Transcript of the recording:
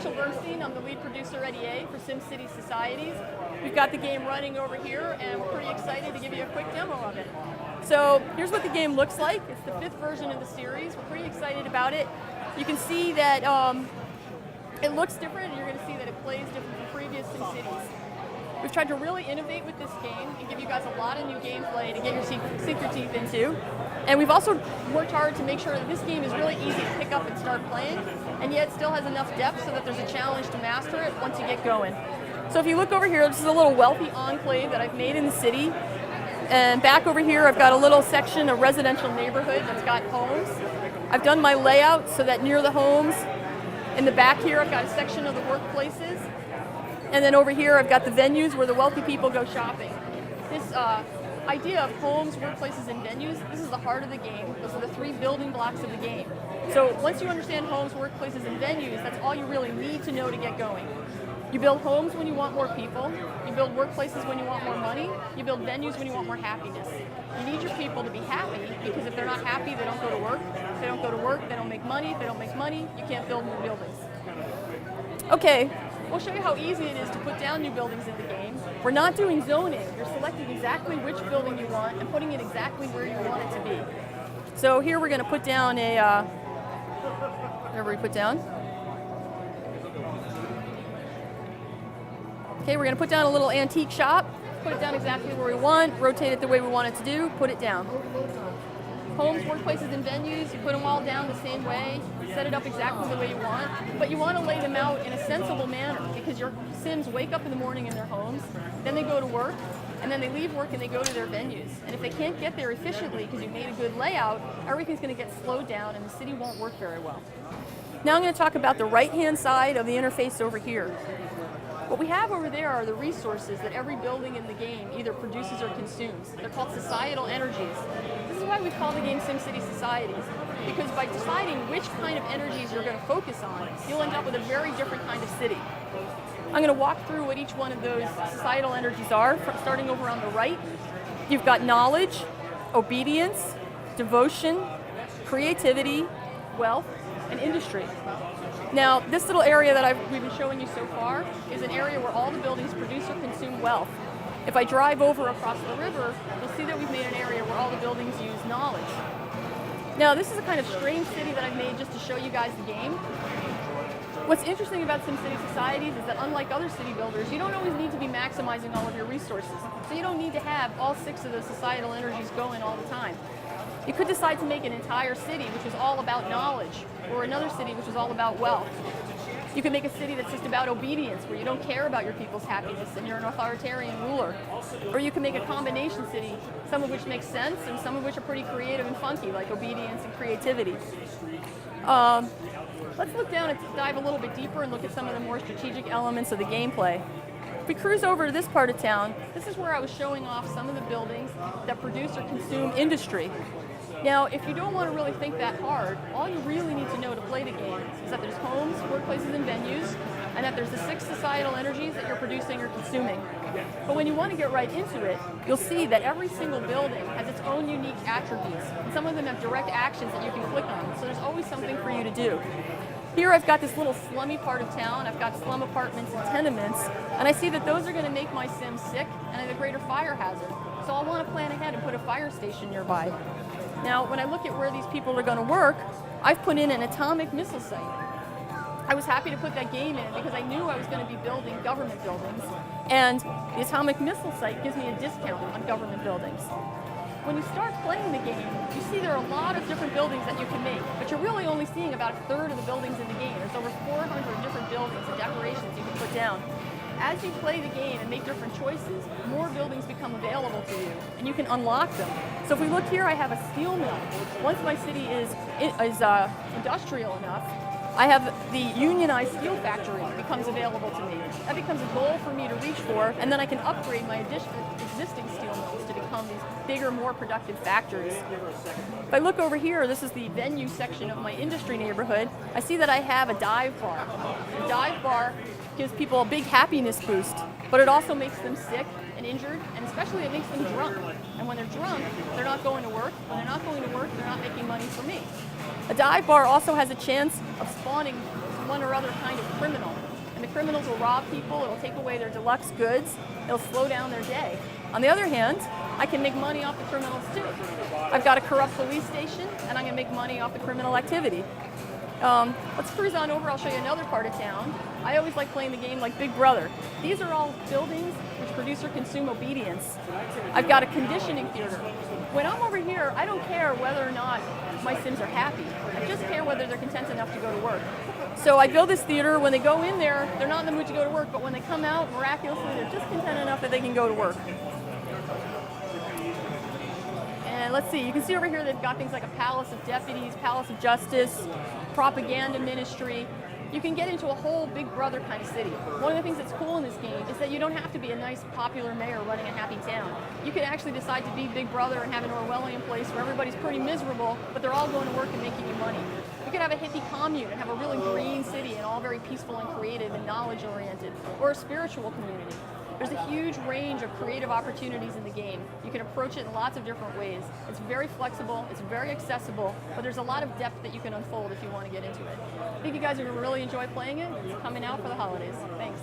I'm the lead producer at EA for SimCity-Societies. We've got the game running over here, and we're pretty excited to give you a quick demo of it. So here's what the game looks like. It's the 5th version of the series. We're pretty excited about it. You can see that it looks different, and you're going to see that it plays different from previous SimCities. We've tried to really innovate with this game and give you guys a lot of new gameplay to get sink your teeth into. And we've also worked hard to make sure that this game is really easy to pick up and start playing, and yet still has enough depth so that there's a challenge to master it once you get going. So if you look over here, this is a little wealthy enclave that I've made in the city. And back over here, I've got a little section of residential neighborhood that's got homes. I've done my layout so that near the homes, in the back here, I've got a section of the workplaces. And then over here, I've got the venues where the wealthy people go shopping. This idea of homes, workplaces, and venues, this is the heart of the game. Those are the 3 building blocks of the game. So once you understand homes, workplaces, and venues, that's all you really need to know to get going. You build homes when you want more people. You build workplaces when you want more money. You build venues when you want more happiness. You need your people to be happy, because if they're not happy, they don't go to work. If they don't go to work, they don't make money. If they don't make money, you can't build new buildings. Okay. We'll show you how easy it is to put down new buildings in the game. We're not doing zoning. You're selecting exactly which building you want and putting it exactly where you want it to be. So here we're going to put down a, whatever we put down. Okay, we're going to put down a little antique shop, put it down exactly where we want, rotate it the way we want it to do, put it down. Homes, workplaces, and venues, you put them all down the same way, set it up exactly the way you want, but you want to lay them out in a sensible manner, because your Sims wake up in the morning in their homes, then they go to work, and then they leave work and they go to their venues. And if they can't get there efficiently because you've made a good layout, everything's going to get slowed down and the city won't work very well. Now I'm going to talk about the right-hand side of the interface over here. What we have over there are the resources that every building in the game either produces or consumes. They're called societal energies. This is why we call the game SimCity Societies, because by deciding which kind of energies you're going to focus on, you'll end up with a very different kind of city. I'm going to walk through what each one of those societal energies are, starting over on the right. You've got knowledge, obedience, devotion, creativity, wealth, and industry. Now, this little area that we've been showing you so far is an area where all the buildings produce or consume wealth. If I drive over across the river, you'll see that we've made an area where all the buildings use knowledge. Now, this is a kind of strange city that I've made just to show you guys the game. What's interesting about SimCity Societies is that unlike other city builders, you don't always need to be maximizing all of your resources. So you don't need to have all 6 of the societal energies going all the time. You could decide to make an entire city which was all about knowledge, or another city which was all about wealth. You could make a city that's just about obedience, where you don't care about your people's happiness and you're an authoritarian ruler. Or you can make a combination city, some of which makes sense and some of which are pretty creative and funky, like obedience and creativity. Let's look down and dive a little bit deeper and look at some of the more strategic elements of the gameplay. If we cruise over to this part of town, this is where I was showing off some of the buildings that produce or consume industry. Now, if you don't want to really think that hard, all you really need to know to play the game is that there's homes, workplaces, and venues, and that there's the 6 societal energies that you're producing or consuming. But when you want to get right into it, you'll see that every single building has its own unique attributes, and some of them have direct actions that you can click on, so there's always something for you to do. Here I've got this little slummy part of town. I've got slum apartments and tenements, and I see that those are going to make my Sims sick and have a greater fire hazard. So I'll want to plan ahead and put a fire station nearby. Now, when I look at where these people are going to work, I've put in an atomic missile site. I was happy to put that game in because I knew I was going to be building government buildings, and the atomic missile site gives me a discount on government buildings. When you start playing the game, you see there are a lot of different buildings that you can make, but you're really only seeing about 1/3 of the buildings in the game. There's over 400 different buildings and decorations you can put down. As you play the game and make different choices, more buildings become available to you, and you can unlock them. So if we look here, I have a steel mill. Once my city is industrial enough, I have the unionized steel factory becomes available to me. That becomes a goal for me to reach for, and then I can upgrade my existing steel mills to become these bigger, more productive factories. If I look over here, this is the venue section of my industry neighborhood. I see that I have a dive bar. The dive bar gives people a big happiness boost, but it also makes them sick and injured, and especially it makes them drunk. And when they're drunk, they're not going to work. When they're not going to work, they're not making money for me. A dive bar also has a chance of spawning one or other kind of criminal. And the criminals will rob people, it'll take away their deluxe goods, it'll slow down their day. On the other hand, I can make money off the criminals too. I've got a corrupt police station, and I'm going to make money off the criminal activity. Let's cruise on over, I'll show you another part of town. I always like playing the game like Big Brother. These are all buildings which produce or consume obedience. I've got a conditioning theater. When I'm over here, I don't care whether or not my Sims are happy. I just care whether they're content enough to go to work. So I build this theater. When they go in there, they're not in the mood to go to work, but when they come out, miraculously, they're just content enough that they can go to work. And let's see, you can see over here they've got things like a palace of deputies, palace of justice, propaganda ministry. You can get into a whole Big Brother kind of city. One of the things that's cool in this game is that you don't have to be a nice, popular mayor running a happy town. You can actually decide to be Big Brother and have an Orwellian place where everybody's pretty miserable, but they're all going to work and making you money. You could have a hippie commune and have a really green city and all very peaceful and creative and knowledge-oriented, or a spiritual community. There's a huge range of creative opportunities in the game. You can approach it in lots of different ways. It's very flexible, it's very accessible, but there's a lot of depth that you can unfold if you want to get into it. I think you guys are going to really enjoy playing it. It's coming out for the holidays. Thanks.